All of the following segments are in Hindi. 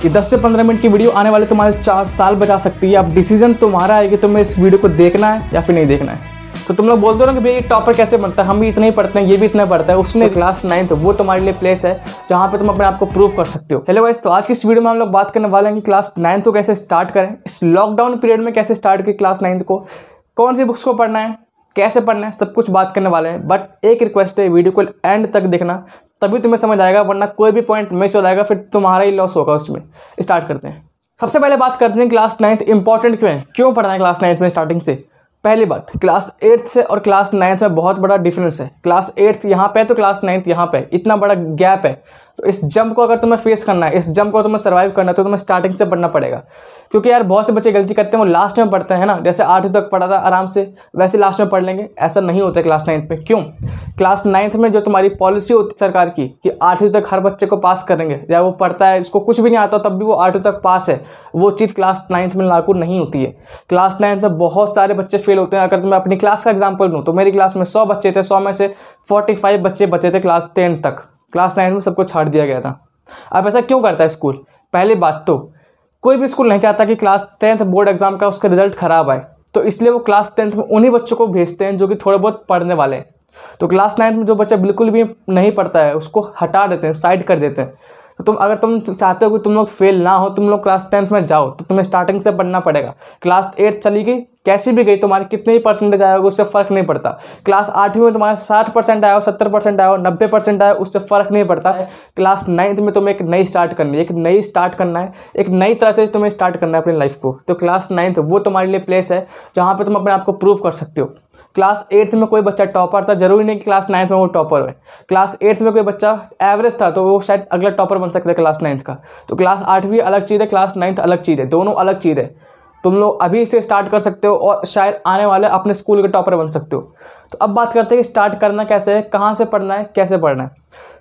कि 10 से 15 मिनट की वीडियो आने वाले तुम्हारे 4 साल बचा सकती है। अब डिसीजन तुम्हारा है कि तुम्हें इस वीडियो को देखना है या फिर नहीं देखना है। तो तुम लोग बोलते हो ना कि भैया ये टॉपर कैसे बनता है, हम भी इतना ही पढ़ते हैं, ये भी इतना पढ़ता है। उसने क्लास 9th वो तुम्हारे लिए प्लेस है जहाँ पे तुम अपने आप को प्रूव कर सकते हो। हेलो गाइस, तो आज की इस वीडियो में हम लोग बात करने वाले हैं कि क्लास 9th को कैसे स्टार्ट करें, इस लॉकडाउन पीरियड में कैसे स्टार्ट करें क्लास 9th को, कौन सी बुक्स को पढ़ना है, कैसे पढ़ना है, सब कुछ बात करने वाले हैं। बट एक रिक्वेस्ट है, वीडियो को एंड तक देखना, तभी तुम्हें समझ आएगा, वरना कोई भी पॉइंट मिस हो जाएगा, फिर तुम्हारा ही लॉस होगा उसमें। स्टार्ट करते हैं। सबसे पहले बात करते हैं क्लास 9th इंपॉर्टेंट क्यों है, क्यों पढ़ना है क्लास 9th में स्टार्टिंग से। पहली बात, क्लास 8th से और क्लास 9th में बहुत बड़ा डिफरेंस है। क्लास 8th यहाँ पे है तो क्लास 9th यहाँ पे, इतना बड़ा गैप है। तो इस जंप को अगर तुम्हें फेस करना है, इस जंप को तुम्हें सर्वाइव करना है, तो तुम्हें स्टार्टिंग से पढ़ना पड़ेगा। क्योंकि यार बहुत से बच्चे गलती करते हैं, वो लास्ट में पढ़ते हैं ना, जैसे 8वीं तक पढ़ा था आराम से, वैसे लास्ट में पढ़ लेंगे। ऐसा नहीं होता है क्लास 9th में। क्यों? क्लास 9th में जो तुम्हारी पॉलिसी होती है सरकार की कि 8वीं तक हर बच्चे को पास करेंगे, चाहे वो पढ़ता है, इसको कुछ भी नहीं आता तब भी वो 8वीं तक पास है, वो चीज़ क्लास 9th में लागू नहीं होती है। क्लास 9th में बहुत सारे बच्चे फेल होते हैं। अगर मैं अपनी क्लास का एग्जाम्पल दूँ तो मेरी क्लास में 100 बच्चे थे, 100 में से 45 बच्चे बचे थे क्लास 10 तक। क्लास 9th में सबको छाड़ दिया गया था। अब ऐसा क्यों करता है स्कूल? पहली बात तो कोई भी स्कूल नहीं चाहता कि क्लास 10th बोर्ड एग्जाम का उसका रिजल्ट खराब आए, तो इसलिए वो क्लास 10th में उन्हीं बच्चों को भेजते हैं जो कि थोड़े बहुत पढ़ने वाले हैं। तो क्लास 9th में जो बच्चा बिल्कुल भी नहीं पढ़ता है उसको हटा देते हैं, साइड कर देते हैं। तो अगर तुम चाहते हो कि तुम लोग फेल ना हो, तुम लोग क्लास 10th में जाओ, तो तुम्हें स्टार्टिंग से पढ़ना पड़ेगा। क्लास 8 चली गई, कैसी भी गई, तुम्हारे कितने ही परसेंटेज आया होगा उससे फ़र्क नहीं पड़ता। क्लास 8वीं में तुम्हारा 60% आया हो, 70% आया हो, 90% आया हो, उससे फ़र्क नहीं पड़ता है। क्लास 9th में तुम्हें एक नई स्टार्ट करनी है, एक नई स्टार्ट करना है, एक नई तरह से तुम्हें स्टार्ट करना है अपनी लाइफ को। तो क्लास 9th वो तुम्हारे लिए प्लेस है जहाँ पर तुम अपने आप को प्रूव कर सकते हो। क्लास 8th में कोई बच्चा टॉपर था, जरूरी नहीं कि क्लास 9th में वो टॉपर है। क्लास 8th में कोई बच्चा एवरेज था तो वो शायद अगला टॉपर बन सकता है क्लास 9th का। तो क्लास 8वीं अलग चीज़ है, क्लास 9th अलग चीज़ है, दोनों अलग चीज़ है। तुम लोग अभी से स्टार्ट कर सकते हो और शायद आने वाले अपने स्कूल के टॉपर बन सकते हो। तो अब बात करते हैं कि स्टार्ट करना कैसे है, कहाँ से पढ़ना है, कैसे पढ़ना है।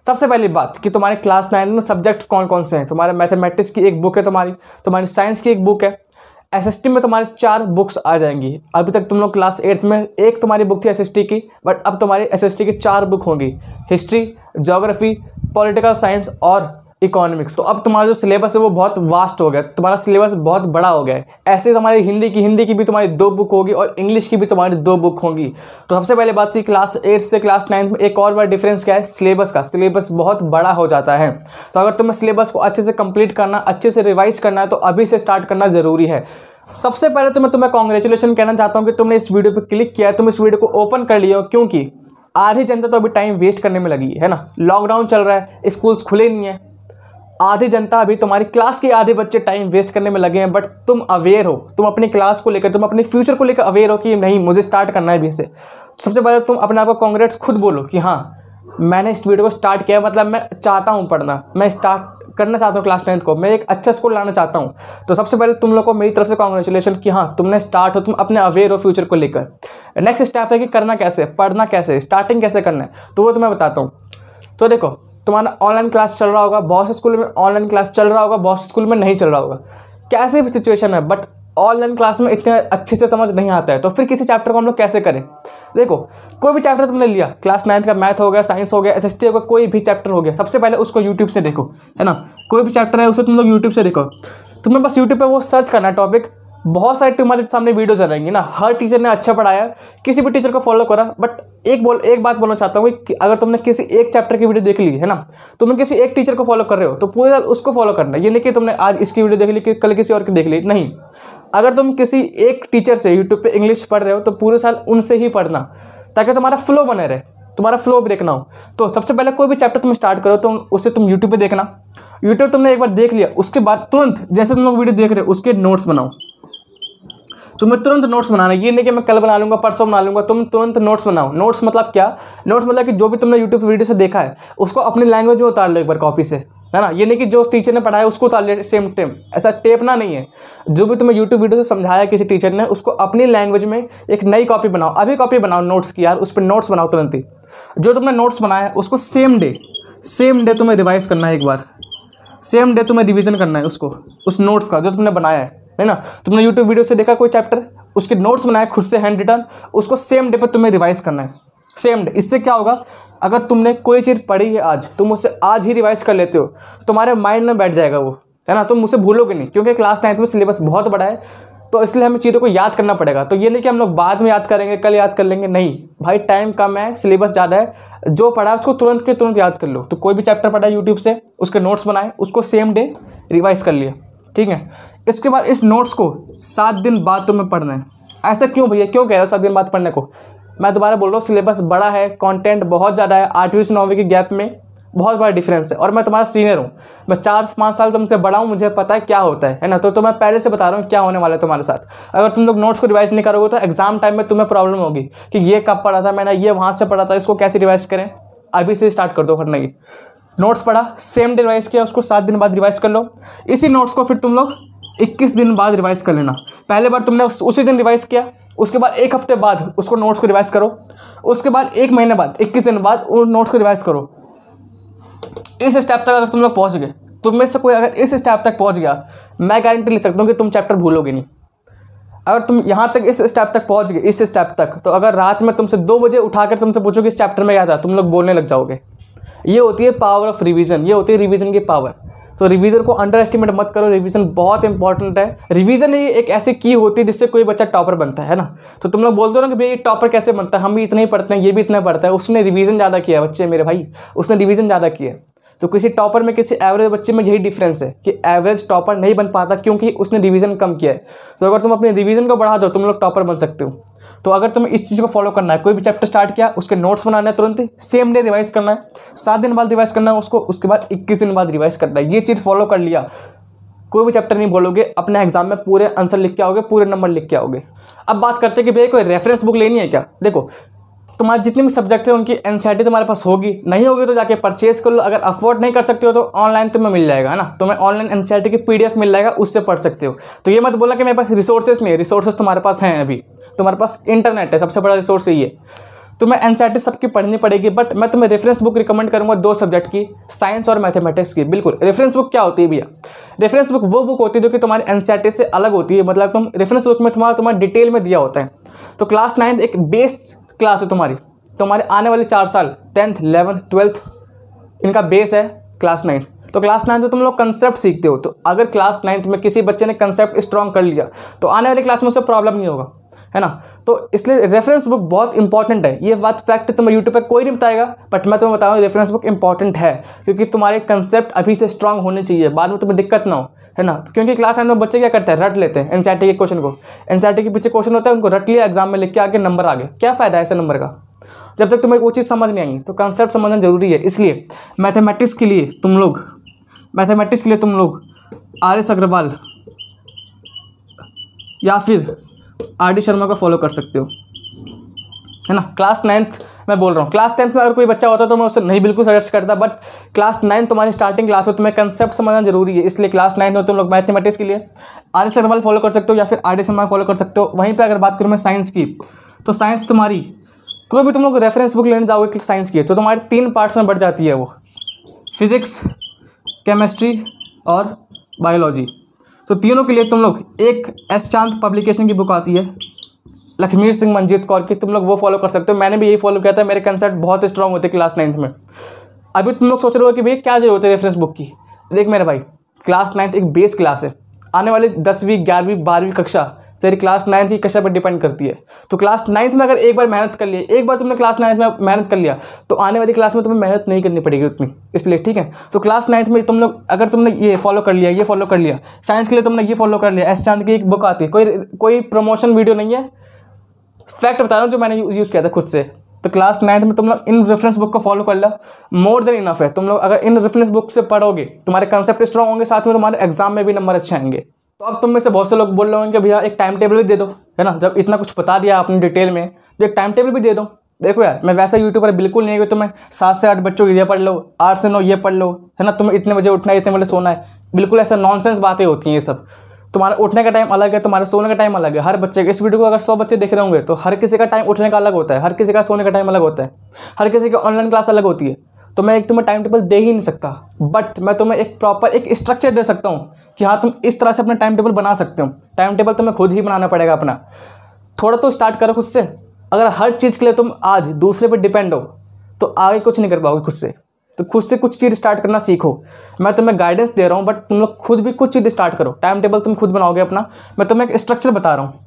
सबसे पहली बात कि तुम्हारे क्लास 9 में सब्जेक्ट्स कौन कौन से हैं। तुम्हारे मैथमेटिक्स की एक बुक है, तुम्हारी साइंस की एक बुक है, एसएसटी में तुम्हारी 4 बुक्स आ जाएंगी। अभी तक तुम लोग क्लास 8th में एक तुम्हारी बुक थी एसएसटी की, बट अब तुम्हारी एसएसटी की 4 बुक होंगी, हिस्ट्री, ज्योग्राफी, पॉलिटिकल साइंस और इकोनॉमिक्स। तो अब तुम्हारा जो सिलेबस है वो बहुत वास्ट हो गया, तुम्हारा सिलेबस बहुत बड़ा हो गया है। ऐसे तुम्हारी हिंदी की भी तुम्हारी 2 बुक होगी और इंग्लिश की भी तुम्हारी 2 बुक होंगी। तो सबसे पहले बात थी क्लास 8 से क्लास 9 में एक और बड़ा डिफरेंस क्या है, सिलेबस का। सिलेबस बहुत बड़ा हो जाता है। तो अगर तुम्हें सिलेबस को अच्छे से कंप्लीट करना, अच्छे से रिवाइज करना है, तो अभी से स्टार्ट करना ज़रूरी है। सबसे पहले तो मैं तुम्हें कॉन्ग्रेचुलेशन कहना चाहता हूँ कि तुमने इस वीडियो पर क्लिक किया है, तुम इस वीडियो को ओपन कर लिए हो, क्योंकि आधी जनता तो अभी टाइम वेस्ट करने में लगी है ना। लॉकडाउन चल रहा है, स्कूल्स खुले नहीं है, आधी जनता अभी तुम्हारी क्लास के आधे बच्चे टाइम वेस्ट करने में लगे हैं। बट तुम अवेयर हो, तुम अपनी क्लास को लेकर, तुम अपने फ्यूचर को लेकर अवेयर हो कि नहीं मुझे स्टार्ट करना है अभी से। सबसे पहले तुम अपने आप को कांग्रेट्स खुद बोलो कि हाँ मैंने इस वीडियो को स्टार्ट किया, मतलब मैं चाहता हूँ पढ़ना, मैं स्टार्ट करना चाहता हूँ क्लास 9th को, मैं एक अच्छा स्कोर लाना चाहता हूँ। तो सबसे पहले तुम लोग को मेरी तरफ से कांग्रेचुलेशन कि हाँ तुमने स्टार्ट हो, तुम अपने अवेयर हो फ्यूचर को लेकर। नेक्स्ट स्टेप है कि करना कैसे, पढ़ना कैसे, स्टार्टिंग कैसे करना है, तो वो तुम्हें बताता हूँ। तो देखो, तुम्हारा ऑनलाइन क्लास चल रहा होगा, बहुत से स्कूल में ऑनलाइन क्लास चल रहा होगा, बहुत से स्कूल में नहीं चल रहा होगा, कैसे भी सिचुएशन है, बट ऑनलाइन क्लास में इतने अच्छे से समझ नहीं आता है। तो फिर किसी चैप्टर को हम लोग कैसे करें। देखो, कोई भी चैप्टर तुमने लिया, क्लास 9th का मैथ हो गया, साइंस हो गया, एसएसटी हो गया, कोई भी चैप्टर हो गया, सबसे पहले उसको यूट्यूब से देखो, है ना। कोई भी चैप्टर है उसे तुम लोग यूट्यूब से देखो। तुम्हें बस यूट्यूब पर वो सर्च करना है टॉपिक, बहुत सारे तुम्हारे सामने वीडियोज आ जाएंगी ना। हर टीचर ने अच्छा पढ़ाया, किसी भी टीचर को फॉलो करा। बट एक बात बोलना चाहता हूँ कि अगर तुमने किसी एक चैप्टर की वीडियो देख ली है ना, तुमने किसी एक टीचर को फॉलो कर रहे हो तो पूरे साल उसको फॉलो करना। ये नहीं कि तुमने आज इसकी वीडियो देख ली कि कल किसी और की देख ली, नहीं। अगर तुम किसी एक टीचर से यूट्यूब पे इंग्लिश पढ़ रहे हो तो पूरे साल उनसे ही पढ़ना, ताकि तुम्हारा फ्लो बने रहे, तुम्हारा फ्लो ब्रेक ना हो। तो सबसे पहले कोई भी चैप्टर तुम स्टार्ट करो तो उससे तुम यूट्यूब पे देखना। यूट्यूब तुमने एक बार देख लिया, उसके बाद तुरंत जैसे तुम लोग वीडियो देख रहे हो उसके नोट्स बनाओ। तुम्हें तुरंत नोट्स बनाना है, ये नहीं कि मैं कल बना लूँगा, परसों बना लूँगा, तुम तुरंत नोट्स बनाओ। नोट्स मतलब क्या? नोट्स मतलब कि जो भी तुमने यूट्यूब वीडियो से देखा है उसको अपनी लैंग्वेज में उतार लो एक बार कॉपी से, है ना। ये नहीं कि जो टीचर ने पढ़ाया उसको उतार ले सेम टेम, ऐसा टेपना नहीं है। जो भी तुम्हें यूट्यूब वीडियो से समझाया किसी टीचर ने, उसको अपनी लैंग्वेज में एक नई कॉपी बनाओ। अभी कॉपी बनाओ नोट्स की यार, उस पर नोट्स बनाओ तुरंत ही। जो तुमने नोट्स बनाया है उसको सेम डे तुम्हें रिवाइज करना है, एक बार सेम डे तुम्हें रिवीजन करना है उसको, उस नोट्स का जो तुमने बनाया है ना। तुमने यूट्यूब वीडियो से देखा कोई चैप्टर, उसके नोट्स बनाए खुद से हैंड रिटन, उसको सेम डे पर तुम्हें रिवाइज करना है, सेम डे। इससे क्या होगा, अगर तुमने कोई चीज़ पढ़ी है आज, तुम उससे आज ही रिवाइज कर लेते हो, तुम्हारे माइंड में बैठ जाएगा वो। है ना, तुम मुझसे भूलोगे नहीं, क्योंकि क्लास 9th में सिलेबस बहुत बड़ा है, तो इसलिए हमें चीज़ों को याद करना पड़ेगा। तो ये नहीं कि हम लोग बाद में याद करेंगे, कल याद कर लेंगे, नहीं भाई, टाइम कम है, सिलेबस ज़्यादा है, जो पढ़ा है उसको तुरंत के तुरंत याद कर लो। तो कोई भी चैप्टर पढ़ा है यूट्यूब से, उसके नोट्स बनाए, उसको सेम डे रिवाइज कर लिया, ठीक है। इसके बाद इस नोट्स को 7 दिन बाद तुम्हें पढ़ना है। ऐसा क्यों भैया, क्यों कह रहे हो 7 दिन बाद पढ़ने को? मैं दोबारा बोल रहा हूँ, सिलेबस बड़ा है, कंटेंट बहुत ज़्यादा है, 8वीं से 9वीं के गैप में बहुत बड़ा डिफरेंस है, और मैं तुम्हारा सीनियर हूँ, मैं 4-5 साल तुमसे बड़ा हूँ, मुझे पता है क्या होता है ना। तो मैं पहले से बता रहा हूँ क्या होने वाला है तुम्हारे साथ। अगर तुम लोग नोट्स को रिवाइज नहीं करोगे तो एग्जाम टाइम में तुम्हें प्रॉब्लम होगी कि ये कब पढ़ा था मैंने, ये वहाँ से पढ़ा था, इसको कैसे रिवाइज करें। अभी से स्टार्ट कर दो पढ़ने की। नोट्स पढ़ा, सेम डे रिवाइज किया, उसको 7 दिन बाद रिवाइज कर लो। इसी नोट्स को फिर तुम लोग 21 दिन बाद रिवाइज कर लेना। पहले बार तुमने उसी दिन रिवाइज किया, उसके बाद 1 हफ्ते बाद उसको नोट्स को रिवाइज करो, उसके बाद 1 महीने बाद 21 दिन बाद उन नोट्स को रिवाइज करो। इस स्टेप तक अगर तुम लोग पहुंच गए, तुम में से कोई अगर इस स्टेप तक पहुंच गया, मैं गारंटी ले सकता हूँ कि तुम चैप्टर भूलोगे नहीं। अगर तुम यहाँ तक इस स्टेप तक पहुंच गए, इस स्टेप तक, तो अगर रात में तुमसे 2 बजे उठाकर तुमसे पूछोगे इस चैप्टर में क्या था, तुम लोग बोलने लग जाओगे। ये होती है पावर ऑफ रिवीजन, ये होती है रिवीजन की पावर। तो रिवीजन को अंडर एस्टिमेट मत करो, रिवीजन बहुत इंपॉर्टेंट है। रिवीजन ही एक ऐसी की होती है जिससे कोई बच्चा टॉपर बनता है ना। तो तुम लोग बोलते हो ना कि भाई ये टॉपर कैसे बनता है, हम भी इतना ही पढ़ते हैं, ये भी इतना पढ़ता है, उसने रिवीजन ज़्यादा किया है। बच्चे मेरे भाई, उसने रिवीजन ज़्यादा किया है। तो किसी टॉपर में किसी एवरेज बच्चे में यही डिफरेंस है कि एवरेज टॉपर नहीं बन पाता क्योंकि उसने रिवीजन कम किया है। तो अगर तुम अपने रिवीजन को बढ़ा दो, तुम लोग टॉपर बन सकते हो। तो अगर तुम्हें इस चीज़ को फॉलो करना है, कोई भी चैप्टर स्टार्ट किया, उसके नोट्स बनाना है, तुरंत सेम डे रिवाइज करना है, 7 दिन बाद रिवाइज करना है उसको, उसके बाद 21 दिन बाद रिवाइज करना है। ये चीज़ फॉलो कर लिया, कोई भी चैप्टर नहीं भूलोगे, अपने एग्जाम में पूरे आंसर लिख के आओगे, पूरे नंबर लिख के आओगे। अब बात करते हैं कि भैया कोई रेफरेंस बुक लेनी है क्या। देखो, तुम्हारे जितने भी सब्जेक्ट है उनकी एनसीईआरटी तुम्हारे पास होगी, नहीं होगी तो जाके परचेज कर लो। अगर अफोर्ड नहीं कर सकते हो तो ऑनलाइन तुम्हें मिल जाएगा, है ना। तुम्हें ऑनलाइन एनसीईआरटी की पीडीएफ मिल जाएगा, उससे पढ़ सकते हो। तो ये मत बोलना कि मेरे पास रिसोर्सेज नहीं है, रिसोर्सेज तुम्हारे पास हैं। अभी तुम्हारे पास इंटरनेट है, सबसे बड़ा रिसोर्स यही है। तुम्हें एनसीईआरटी सबकी पढ़नी पड़ेगी, बट मैं तुम्हें रेफरेंस बुक रिकमेंड करूँगा 2 सब्जेक्ट की, साइंस और मैथमेटिक्स की। बिल्कुल, रेफरेंस बुक क्या होती है भैया? रेफरेंस बुक वो बुक होती है जो कि तुम्हारी एनसीईआरटी से अलग होती है। मतलब तुम रेफरेंस बुक में तुम्हारा डिटेल में दिया होता है। तो क्लास 9 एक बेस क्लास है तुम्हारे आने वाले 4 साल 10th 11th 12th इनका बेस है क्लास 9। तो क्लास 9 में तुम लोग कंसेप्ट सीखते हो। तो अगर क्लास 9 में किसी बच्चे ने कंसेप्ट स्ट्रॉन्ग कर लिया तो आने वाली क्लास में उससे प्रॉब्लम नहीं होगा, है ना। तो इसलिए रेफरेंस बुक बहुत इंपॉर्टेंट है। ये बात फैक्ट तुम्हें यूट्यूब पर कोई नहीं बताएगा, बट मैं तुम्हें बताऊँ रेफरेंस बुक इंपॉर्टेंट है, क्योंकि तुम्हारे कंसेप्ट अभी से स्ट्रॉन्ग होने चाहिए, बाद में तुम्हें दिक्कत ना हो, है ना। क्योंकि क्लास 9 में बच्चे क्या करते हैं, रट लेते हैं एनसीईआरटी के क्वेश्चन को। एनसीईआरटी के पीछे क्वेश्चन होता है, उनको रट लिया, एग्जाम में लिख के आगे नंबर आ गए। क्या फ़ायदा है ऐसे नंबर का, जब तक तुम्हें वो चीज़ समझ नहीं आई। तो कंसेप्ट समझना जरूरी है। इसलिए मैथमेटिक्स के लिए तुम लोग आर.एस. अग्रवाल या फिर आर.डी. शर्मा को फॉलो कर सकते हो, है ना। क्लास 9th मैं बोल रहा हूँ, क्लास 10th में अगर कोई बच्चा होता तो मैं उससे नहीं बिल्कुल सजेस्ट करता, बट क्लास 9 तुम्हारी स्टार्टिंग क्लास में, तुम्हें कंसेप्ट समझना जरूरी है। इसलिए क्लास 9 में तुम लोग मैथमेटिक्स के लिए आर.एस. अग्रवाल फॉलो कर सकते हो या फिर आर.डी. शर्मा फॉलो कर सकते हो। वहीं पर अगर बात करूँ मैं साइंस की, तो साइंस तुम्हारी कोई भी तुम लोग रेफरेंस बुक लेने जाओगे साइंस की, तो तुम्हारे 3 पार्ट्स में बढ़ जाती है वो, फिजिक्स, केमिस्ट्री और बायोलॉजी। तो तीनों के लिए तुम लोग एक एस चांद पब्लिकेशन की बुक आती है, लखमीर सिंह मंजीत कौर की, तुम लोग वो फॉलो कर सकते हो। मैंने भी यही फॉलो किया था, मेरे कंसेप्ट बहुत स्ट्रॉन्ग होते क्लास 9 में। अभी तुम लोग सोच रहे हो कि भाई क्या जरूरत है रेफरेंस बुक की। देख मेरे भाई, क्लास 9 एक बेस क्लास है। आने वाली 10वीं 11वीं 12वीं कक्षा तेरी क्लास 9 की कक्षा पर डिपेंड करती है। तो क्लास 9 में अगर एक बार मेहनत कर लिया, एक बार तुमने क्लास 9 में मेहनत कर लिया, तो आने वाली क्लास में तुम्हें मेहनत नहीं करनी पड़ेगी उतनी। इसलिए ठीक है, तो क्लास 9 में तुम लोग अगर तुमने ये फॉलो कर लिया, ये फॉलो कर लिया, साइंस के लिए तुमने ये फॉलो कर लिया, एस चांद की एक बुक आती है, कोई प्रमोशन वीडियो नहीं है, फैक्ट बता रहा हूँ जो मैंने यूज़ किया था खुद से। तो क्लास 9 में तुम लोग इन रेफरेंस बुक को फॉलो कर लो, मोर देन इनफ है। तुम लोग अगर इन रेफरेंस बुक से पढ़ोगे, तुम्हारे कंसेप्ट स्ट्रॉन्ग होंगे, साथ में तुम्हारे एग्जाम में भी नंबर अच्छे आएंगे। तो अब तुम में से बहुत से लोग बोल रहे होंगे कि भैया एक टाइम टेबल भी दे दो, है ना। जब इतना कुछ बता दिया आपने डिटेल में, तो एक टाइम टेबल भी दे दो। देखो यार, मैं वैसा यूट्यूबर बिल्कुल नहीं है कि तुम्हें 7 से 8 बच्चों की ये पढ़ लो, 8 से 9 ये पढ़ लो, है ना। तुम्हें इतने बजे उठना है, इतने बजे सोना है, बिल्कुल ऐसा नॉनसेंस बातें होती हैं ये सब। तुम्हारा उठने का टाइम अलग है, तुम्हारे सोने का टाइम अलग है। हर बच्चे, इस वीडियो को अगर 100 बच्चे देख रहे होंगे तो हर किसी का टाइम उठने का अलग होता है, हर किसी का सोने का टाइम अलग होता है, हर किसी की ऑनलाइन क्लास अलग होती है। तो मैं एक तुम्हें टाइम टेबल दे ही नहीं सकता, बट मैं तुम्हें एक प्रॉपर एक स्ट्रक्चर दे सकता हूँ कि हाँ तुम इस तरह से अपना टाइम टेबल बना सकते हो। टाइम टेबल तुम्हें खुद ही बनाना पड़ेगा अपना। थोड़ा तो स्टार्ट करो खुद से। अगर हर चीज़ के लिए तुम आज दूसरे पे डिपेंड हो तो आगे कुछ नहीं कर पाओगे खुद से। तो खुद से कुछ चीज़ स्टार्ट करना सीखो। मैं तुम्हें गाइडेंस दे रहा हूँ, बट तुम लोग खुद भी कुछ चीज़ स्टार्ट करो। टाइम टेबल तुम खुद बनाओगे अपना। मैं तुम्हें एक स्ट्रक्चर बता रहा हूँ।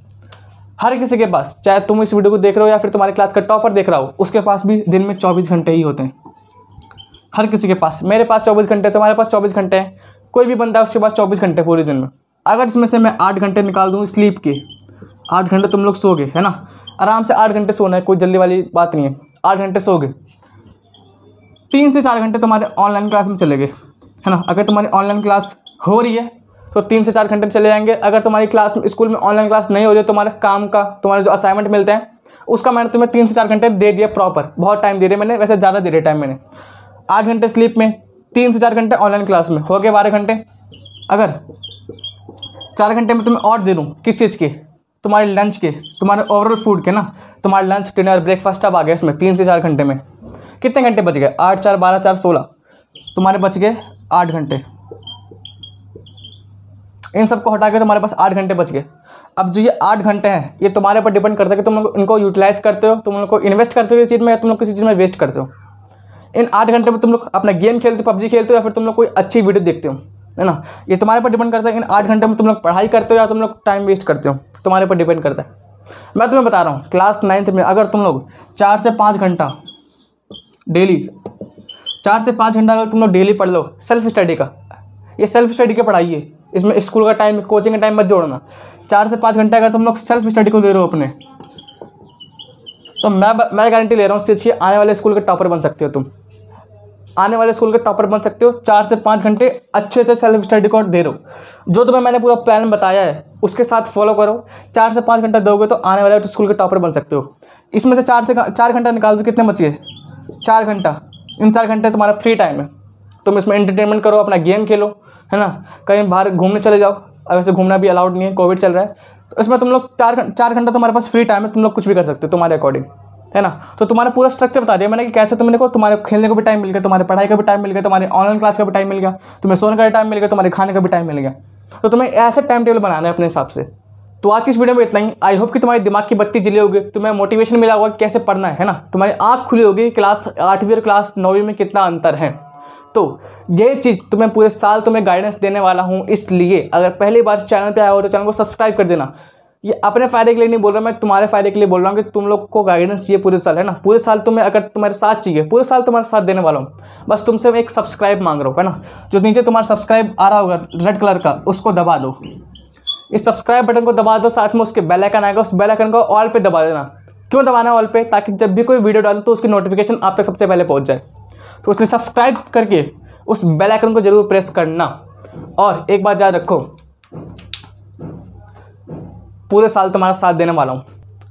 हर किसी के पास, चाहे तुम इस वीडियो को देख रहे हो या फिर तुम्हारी क्लास का टॉपर देख रहा हो, उसके पास भी दिन में 24 घंटे ही होते हैं। हर किसी के पास, मेरे पास 24 घंटे, तुम्हारे पास 24 घंटे हैं, कोई भी बंदा है उसके पास 24 घंटे पूरे दिन में। अगर इसमें से मैं 8 घंटे निकाल दूँ स्लीप के, 8 घंटे तुम लोग सोगे, है ना, आराम से 8 घंटे सोना है, कोई जल्दी वाली बात नहीं है। 8 घंटे सोगे, 3 से 4 घंटे तुम्हारे ऑनलाइन क्लास में चले गए, है ना। अगर तुम्हारी ऑनलाइन क्लास हो रही है तो 3 से 4 घंटे चले जाएंगे। अगर तुम्हारी क्लास स्कूल में ऑनलाइन क्लास नहीं हो रही है, तुम्हारे काम का, तुम्हारे जो असाइनमेंट मिलते हैं उसका मैंने तुम्हें 3 से 4 घंटे दे दिया प्रॉपर। बहुत टाइम दे दिया मैंने, वैसे ज़्यादा दे दिया टाइम मैंने। 8 घंटे स्लीप में, 3 से 4 घंटे ऑनलाइन क्लास में, हो गए 12 घंटे। अगर 4 घंटे में तुम्हें और दे दूँ किस चीज़ के, तुम्हारे लंच के, तुम्हारे ओवरऑल फूड के ना, तुम्हारे लंच डिनर ब्रेकफास्ट अब आ गया इसमें 3 से 4 घंटे में, कितने घंटे बच गए? 8 4 12 4 16, तुम्हारे बच गए 8 घंटे। इन सबको हटा के तुम्हारे पास 8 घंटे बच गए। अब जो ये 8 घंटे हैं ये तुम्हारे ऊपर डिपेंड करता है कि तुम लोग इनको यूटिलाइज करते हो, तुम लोग को इन्वेस्ट करते हो इस चीज़ में, या तुम लोग किसी चीज़ में वेस्ट करते हो। इन 8 घंटे में तुम लोग अपना गेम खेलते हो, पबजी खेलते हो, या फिर तुम लोग कोई अच्छी वीडियो देखते हो, है ना। ये तुम्हारे ऊपर डिपेंड करता है इन 8 घंटे में तुम लोग पढ़ाई करते हो या तुम लोग टाइम वेस्ट करते हो, तुम्हारे ऊपर डिपेंड करता है। मैं तुम्हें बता रहा हूँ, क्लास 9th में अगर तुम लोग 4 से 5 घंटा डेली, 4 से 5 घंटा अगर तुम लोग डेली पढ़ लो सेल्फ स्टडी का, ये सेल्फ स्टडी की पढ़ाई है, इसमें स्कूल का टाइम, कोचिंग का टाइम मत जोड़ना। 4 से 5 घंटे अगर तुम लोग सेल्फ स्टडी को दे रहे हो अपने, तो मैं गारंटी ले रहा हूँ इस चीज़ की, आने वाले स्कूल के टॉपर बन सकते हो तुम। आने वाले स्कूल के टॉपर बन सकते हो। 4 से 5 घंटे अच्छे से सेल्फ स्टडी को दे रहो। जो तुम्हें मैंने पूरा प्लान बताया है उसके साथ फॉलो करो। 4 से 5 घंटा दोगे तो आने वाले स्कूल के टॉपर बन सकते हो। इसमें से 4 घंटा निकाल दो, कितने बच गए? 4 घंटा। इन 4 घंटे तुम्हारा फ्री टाइम है, तुम इसमें एंटरटेनमेंट करो, अपना गेम खेलो, है ना, कहीं बाहर घूमने चले जाओ। अगर से घूमना भी अलाउड नहीं है, कोविड चल रहा है, तो इसमें तुम लोग 4 घंटा तुम्हारे पास फ्री टाइम है, तुम लोग कुछ भी कर सकते हो तुम्हारे अकॉर्डिंग, है ना। तो तुम्हारा पूरा स्ट्रक्चर बता दिया मैंने कि कैसे तुमने को, तुम्हारे खेलने को भी टाइम मिल गया, तुम्हारे पढ़ाई का भी टाइम मिल गया, तुम्हारे ऑनलाइन क्लास का भी टाइम मिल गया, तुम्हें सोने का भी टाइम मिल गया, तुम्हारे खाने का भी टाइम मिल गया। तो तुम्हें ऐसे टाइम टेबल बनाना है अपने हिसाब से। तो आज की इस वीडियो में इतना ही। आई होप कि तुम्हारी दिमाग की बत्ती जली होगी, तुम्हें मोटिवेशन मिला होगा कैसे पढ़ना है ना, तुम्हारी आँख खुली होगी क्लास 8वीं और क्लास 9वीं में कितना अंतर है। तो ये चीज़ तुम्हें पूरे साल तुम्हें गाइडेंस देने वाला हूँ, इसलिए अगर पहली बार चैनल पे आए हो तो चैनल को सब्सक्राइब कर देना। ये अपने फ़ायदे के लिए नहीं बोल रहा, मैं तुम्हारे फ़ायदे के लिए बोल रहा हूँ कि तुम लोग को गाइडेंस चाहिए पूरे साल, है ना। पूरे साल तुम्हें अगर तुम्हारे साथ चाहिए, पूरे साल तुम्हारे साथ देने वाला हूँ, बस तुमसे मैं एक सब्सक्राइब मांग रहा हूँ, है ना। जो नीचे तुम्हारा सब्सक्राइब आ रहा होगा रेड कलर का, उसको दबा दो, इस सब्सक्राइब बटन को दबा दो, साथ में उसके बेल आइकन आएगा, उस बेल आइकन को ऑल पे दबा देना। क्यों दबाना ऑल पे? ताकि जब भी कोई वीडियो डालूँ तो उसकी नोटिफिकेशन आप तक सबसे पहले पहुँच जाए। तो उसके सब्सक्राइब करके उस बेल आइकन को जरूर प्रेस करना। और एक बात याद रखो, पूरे साल तुम्हारा साथ देने वाला हूँ।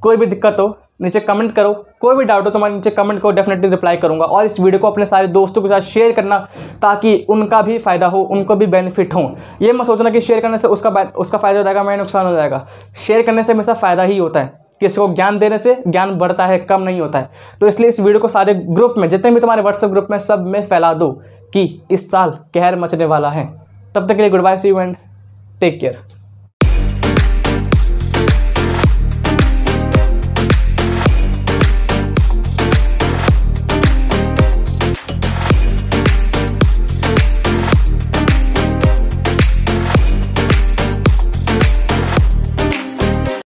कोई भी दिक्कत हो नीचे कमेंट करो, कोई भी डाउट हो तुम्हारे नीचे कमेंट करो, डेफिनेटली रिप्लाई करूँगा। और इस वीडियो को अपने सारे दोस्तों के साथ शेयर करना ताकि उनका भी फ़ायदा हो, उनको भी बेनिफिट हो। ये मत सोचना कि शेयर करने से उसका फ़ायदा हो जाएगा, मेरा नुकसान हो जाएगा। शेयर करने से हमेशा फ़ायदा ही होता है। किसी को ज्ञान देने से ज्ञान बढ़ता है, कम नहीं होता है। तो इसलिए इस वीडियो को सारे ग्रुप में, जितने भी तुम्हारे व्हाट्सएप ग्रुप में, सब में फैला दो कि इस साल कहर मचने वाला है। तब तक के लिए goodbye, see you and take care.